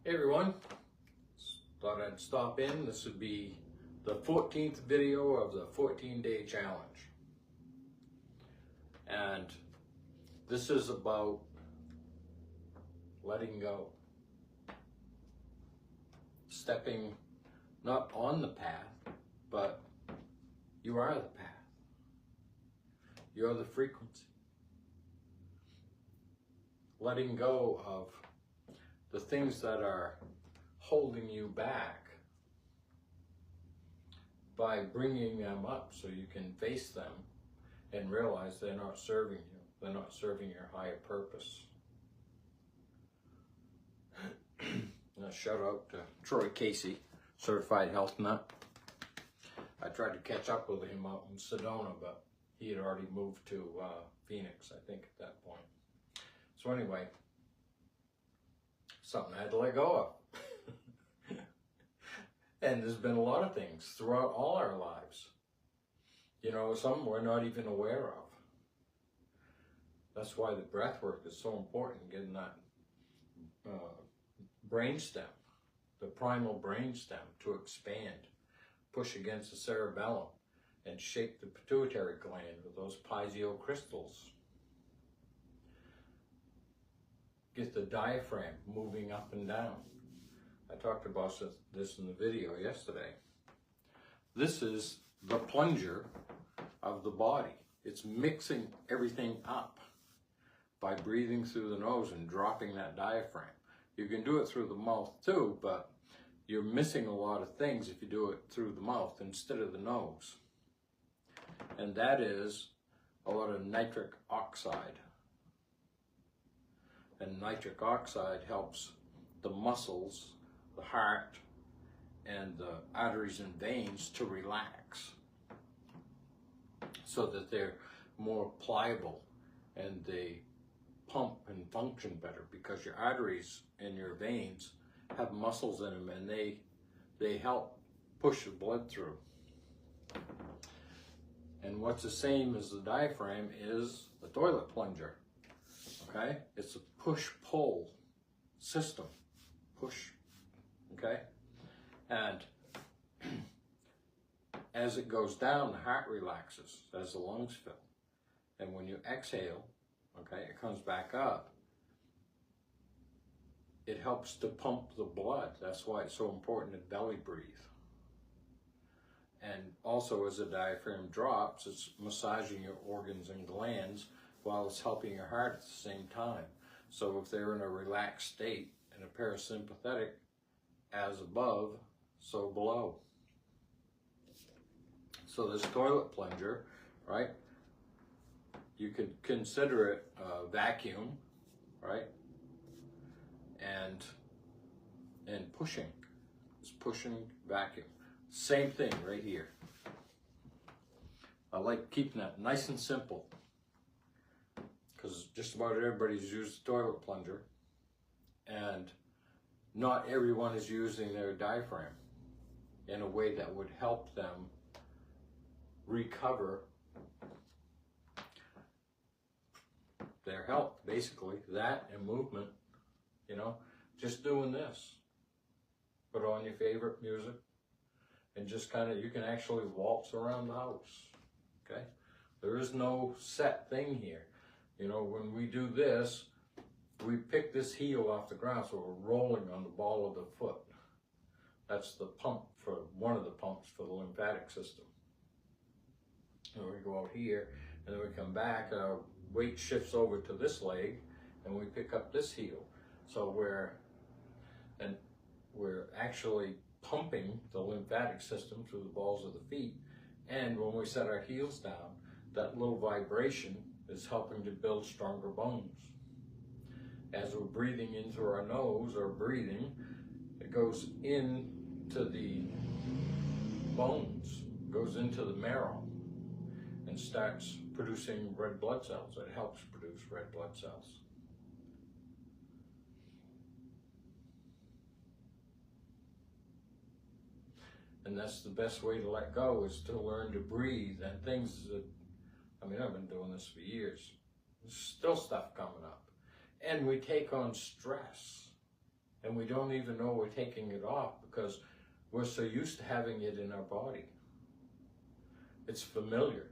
Hey everyone, thought I'd stop in. This would be the 14th video of the 14-day challenge. And this is about letting go. Stepping not on the path, but you are the path. You're the frequency. Letting go of the things that are holding you back by bringing them up so you can face them and realize they're not serving you. They're not serving your higher purpose. A shout out to Troy Casey, certified health nut. I tried to catch up with him out in Sedona, but he had already moved to Phoenix, I think, at that point. So anyway, something I had to let go of. And there's been a lot of things throughout all our lives. You know, some we're not even aware of. That's why the breath work is so important, getting that brainstem, the primal brainstem, to expand, push against the cerebellum, and shake the pituitary gland with those pineal crystals. Get the diaphragm moving up and down. I talked about this in the video yesterday. This is the plunger of the body. It's mixing everything up by breathing through the nose and dropping that diaphragm. You can do it through the mouth too, but you're missing a lot of things if you do it through the mouth instead of the nose. And that is a lot of nitric oxide. And nitric oxide helps the muscles, the heart, and the arteries and veins to relax so that they're more pliable and they pump and function better, because your arteries and your veins have muscles in them and they help push the blood through. And what's the same as the diaphragm is the toilet plunger. Okay? It's a push-pull system. Push. Okay? And as it goes down, the heart relaxes as the lungs fill. And when you exhale, okay, it comes back up. It helps to pump the blood. That's why it's so important to belly breathe. And also, as the diaphragm drops, it's massaging your organs and glands while it's helping your heart at the same time. So if they're in a relaxed state, in a parasympathetic, as above, so below. So this toilet plunger, right? You could consider it a vacuum, right? And pushing. It's pushing vacuum. Same thing right here. I like keeping that nice and simple, because just about everybody's used the toilet plunger, and not everyone is using their diaphragm in a way that would help them recover their health, basically. That and movement, you know, just doing this. Put on your favorite music and just kind of, you can actually waltz around the house, okay? There is no set thing here. You know, when we do this, we pick this heel off the ground, so we're rolling on the ball of the foot. That's the pump, for one of the pumps for the lymphatic system. And we go out here, and then we come back, and our weight shifts over to this leg, and we pick up this heel. So we're actually pumping the lymphatic system through the balls of the feet. And when we set our heels down, that little vibration is helping to build stronger bones. As we're breathing in through our nose, or breathing, it goes into the bones, goes into the marrow, and starts producing red blood cells. It helps produce red blood cells. And that's the best way to let go, is to learn to breathe. And things that, I mean, I've been doing this for years. There's still stuff coming up. And we take on stress. And we don't even know we're taking it off because we're so used to having it in our body. It's familiar.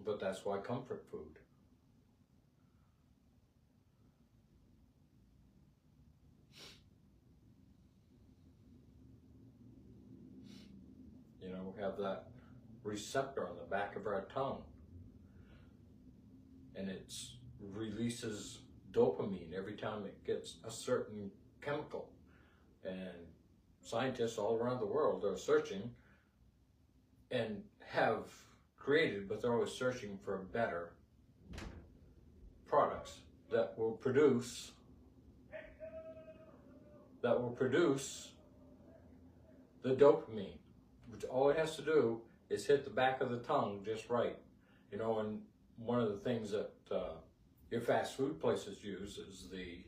But that's why comfort food. You know, we have that receptor on the back of our tongue, and it releases dopamine every time it gets a certain chemical. And scientists all around the world are searching and have created, but they're always searching for better products that will produce the dopamine, which all it has to do is hit the back of the tongue just right. You know, and one of the things that your fast food places use is the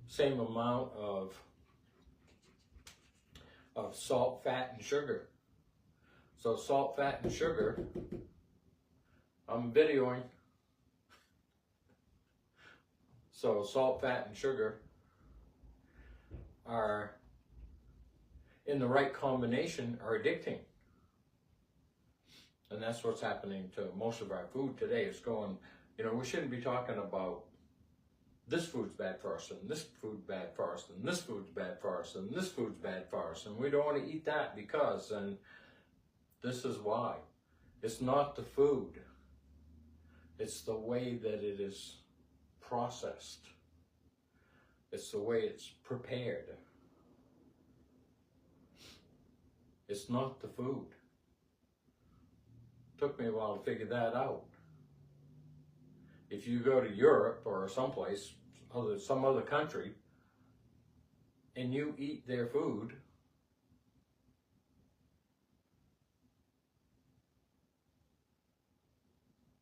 same amount of salt, fat, and sugar. So salt, fat, and sugar, I'm videoing. So salt, fat, and sugar are, in the right combination, are addicting. And that's what's happening to most of our food today. It's going, you know, we shouldn't be talking about this food's bad for us, and this food's bad for us, and this food's bad for us, and this food's bad for us, and we don't want to eat that because, and this is why. It's not the food. It's the way that it is processed. It's the way it's prepared. It's not the food. Took me a while to figure that out. If you go to Europe or someplace, some other country, and you eat their food,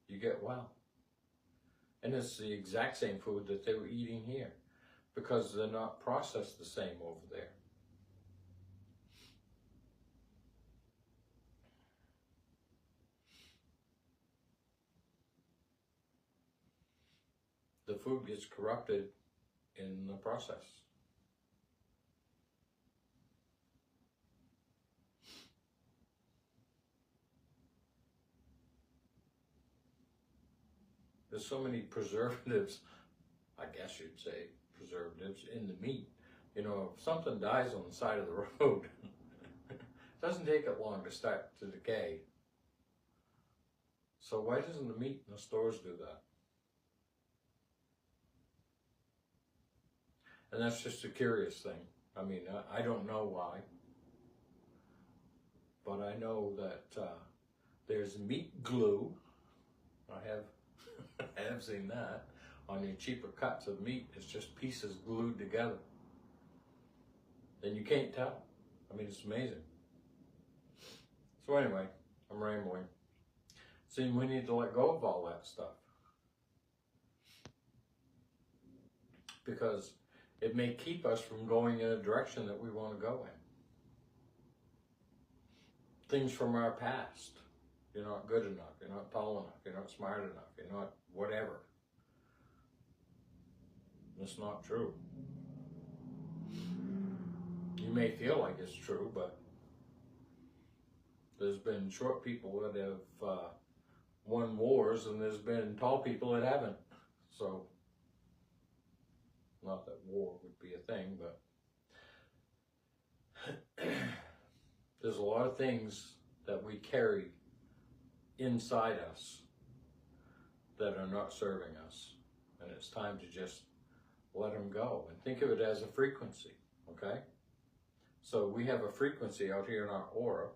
you get well. And it's the exact same food that they were eating here, because they're not processed the same over there. The food gets corrupted in the process. There's so many preservatives, I guess you'd say, preservatives in the meat. You know, if something dies on the side of the road, it doesn't take it long to start to decay. So why doesn't the meat in the stores do that? And that's just a curious thing. I mean, I don't know why, but I know that there's meat glue. I have seen that on your cheaper cuts of meat. It's just pieces glued together, and you can't tell. I mean, it's amazing. So anyway, I'm rambling. See, we need to let go of all that stuff, because it may keep us from going in a direction that we want to go in. Things from our past. You're not good enough, you're not tall enough, you're not smart enough, you're not whatever. That's not true. You may feel like it's true, but there's been short people that have won wars, and there's been tall people that haven't. So, not that war would be a thing, but there's a lot of things that we carry inside us that are not serving us, and it's time to just let them go and think of it as a frequency. Okay, so we have a frequency out here in our aura,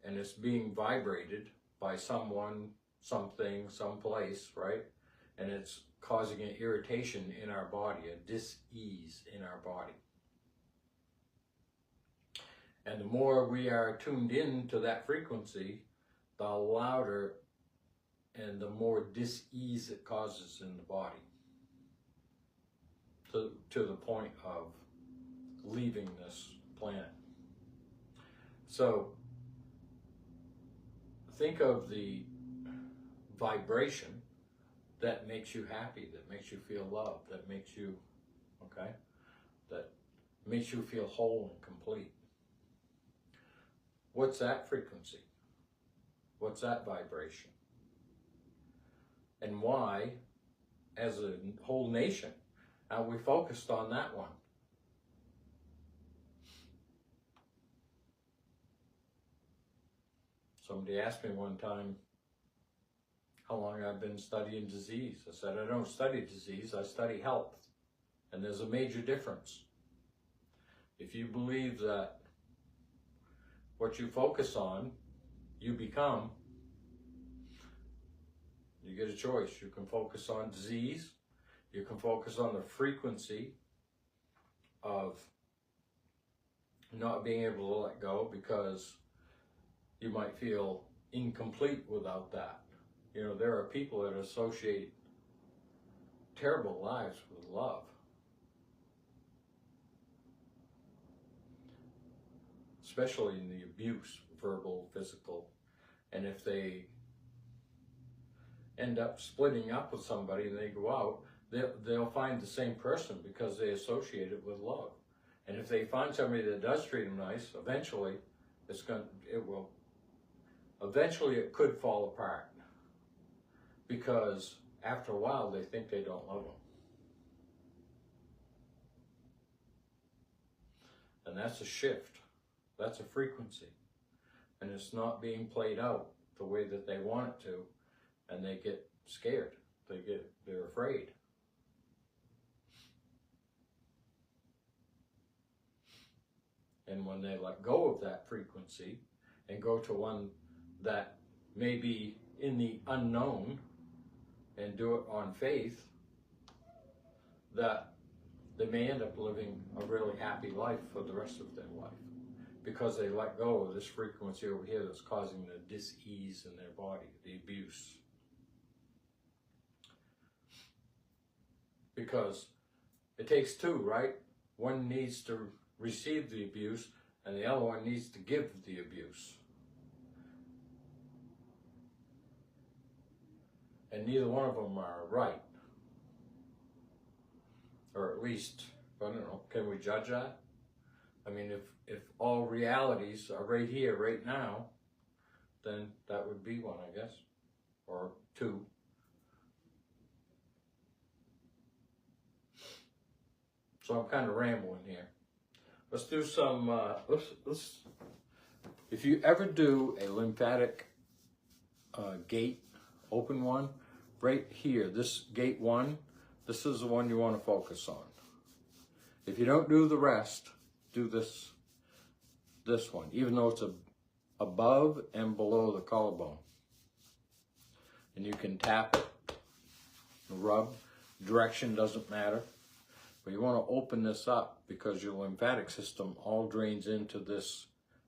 and it's being vibrated by someone, something, someplace, right? And it's causing an irritation in our body, a dis-ease in our body. And the more we are tuned in to that frequency, the louder and the more dis-ease it causes in the body, to the point of leaving this planet. So think of the vibration that makes you happy, that makes you feel loved, that makes you, okay, that makes you feel whole and complete. What's that frequency? What's that vibration? And why, as a whole nation, are we focused on that one? Somebody asked me one time how long I've been studying disease. I said, I don't study disease, I study health. And there's a major difference. If you believe that what you focus on, you become, you get a choice. You can focus on disease, you can focus on the frequency of not being able to let go because you might feel incomplete without that. You know, there are people that associate terrible lives with love. Especially in the abuse, verbal, physical. And if they end up splitting up with somebody and they go out, they'll find the same person because they associate it with love. And if they find somebody that does treat them nice, eventually it could fall apart. Because after a while, they think they don't love them. And that's a shift. That's a frequency. And it's not being played out the way that they want it to. And they get scared. They're afraid. And when they let go of that frequency and go to one that may be in the unknown and do it on faith, that they may end up living a really happy life for the rest of their life because they let go of this frequency over here that's causing the dis-ease in their body, the abuse. Because it takes two, right? One needs to receive the abuse and the other one needs to give the abuse. And neither one of them are right. Or at least, I don't know, can we judge that? I mean, if all realities are right here, right now, then that would be one, I guess. Or two. So I'm kind of rambling here. Let's do some, if you ever do a lymphatic gate, open one, right here, this gate 1, this is the one you want to focus on. If you don't do the rest, do this one, even though it's above and below the collarbone. And you can tap it, rub, direction doesn't matter. But you want to open this up because your lymphatic system all drains into this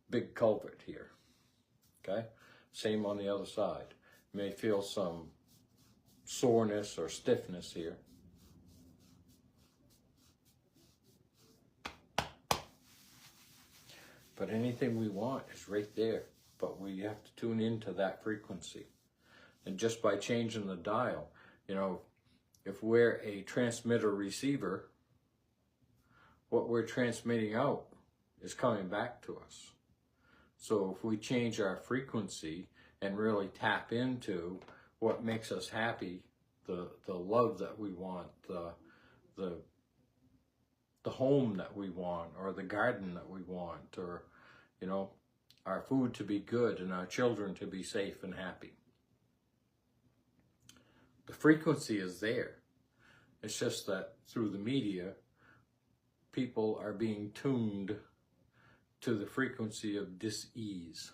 big culvert here. Okay? Same on the other side. You may feel some soreness or stiffness here. But anything we want is right there. But we have to tune into that frequency. And just by changing the dial, you know, if we're a transmitter-receiver, what we're transmitting out is coming back to us. So if we change our frequency and really tap into what makes us happy, the love that we want, the home that we want, or the garden that we want, or, you know, our food to be good and our children to be safe and happy. The frequency is there. It's just that through the media, people are being tuned to the frequency of dis-ease.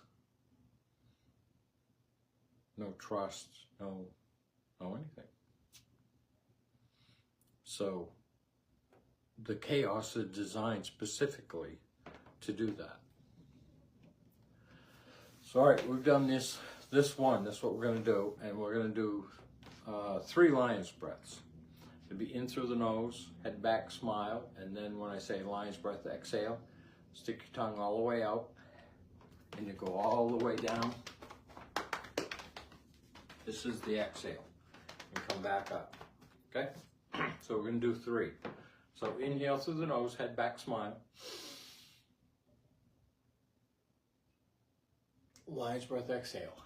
No trust, no anything. So the chaos is designed specifically to do that. So all right, we've done this one. That's what we're going to do, and we're going to do 3 lion's breaths. It'll be in through the nose, head back, smile, and then when I say lion's breath, exhale, stick your tongue all the way out, and you go all the way down. This is the exhale. and come back up. Okay? So we're going to do 3. So inhale through the nose, head back, smile. Lion's breath, exhale.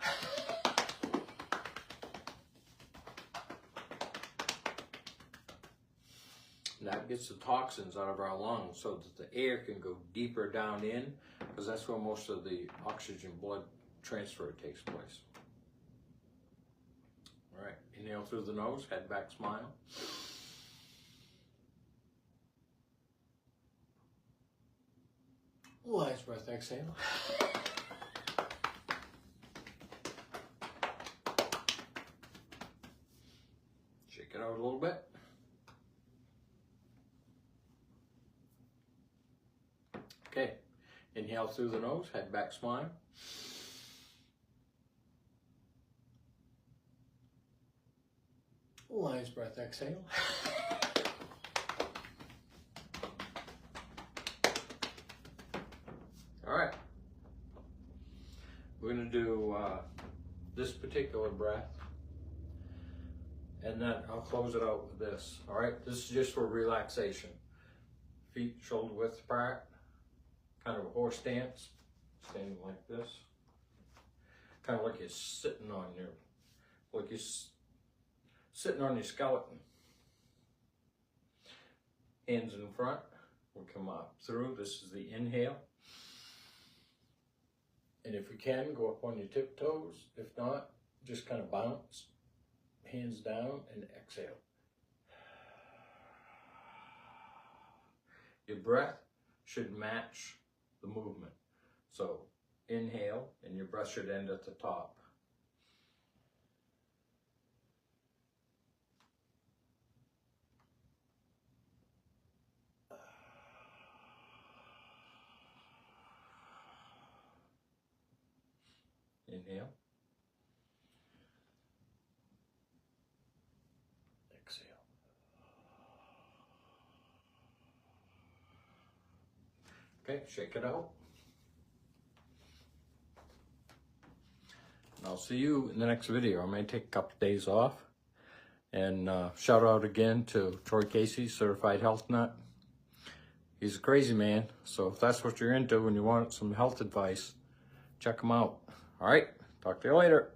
And that gets the toxins out of our lungs so that the air can go deeper down in, because that's where most of the oxygen blood transfer takes place. All right, inhale through the nose, head back, smile. Lion's breath, exhale. Shake it out a little bit. Okay, inhale through the nose, head back, smile. Lion's breath, exhale. All right, we're going to do this particular breath, and then I'll close it out with this. All right, this is just for relaxation. Feet shoulder width apart, kind of a horse stance, standing like this, kind of like you're sitting on your, like you're sitting on your skeleton. Hands in front, we'll come up through. This is the inhale. And if you can, go up on your tiptoes. If not, just kind of bounce, hands down, and exhale. Your breath should match the movement. So inhale, and your breath should end at the top. Inhale. Exhale. Okay, shake it out. And I'll see you in the next video. I may take a couple days off. And shout out again to Troy Casey, Certified Health Nut. He's a crazy man, so if that's what you're into and you want some health advice, check him out. All right, talk to you later.